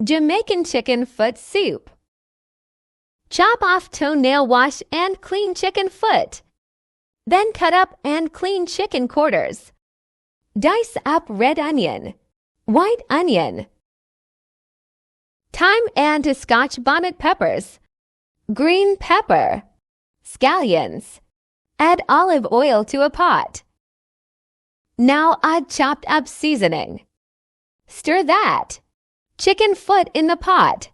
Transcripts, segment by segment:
Jamaican chicken foot soup. Chop off toenail, wash and clean chicken foot. Then cut up and clean chicken quarters. Dice up red onion, white onion, thyme and Scotch bonnet peppers, green pepper, scallions. Add olive oil to a pot. Now add chopped up seasoning. Stir that. Chicken foot in the pot.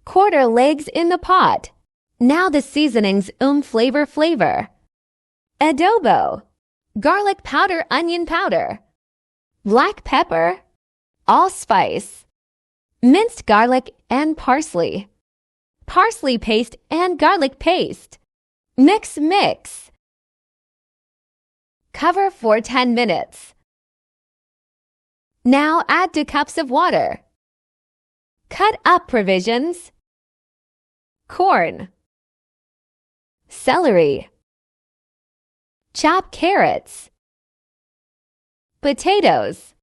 Quarter legs in the pot. Now the seasonings flavor. Adobo. Garlic powder, onion powder. Black pepper. Allspice. Minced garlic and parsley. Parsley paste and garlic paste. Mix. Cover for 10 minutes. Now add 2 cups of water. Cut up provisions. Corn. Celery. Chop carrots. Potatoes.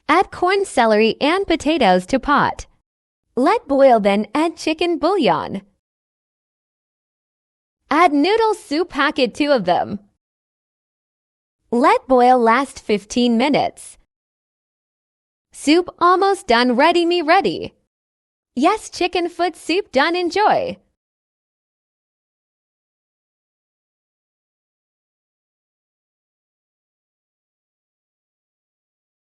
Add corn, celery, and potatoes to pot. Let boil, then add chicken bouillon. Add noodle soup, packet 2 of them. Let boil last 15 minutes. Soup almost done, ready. Yes, chicken foot soup done, enjoy.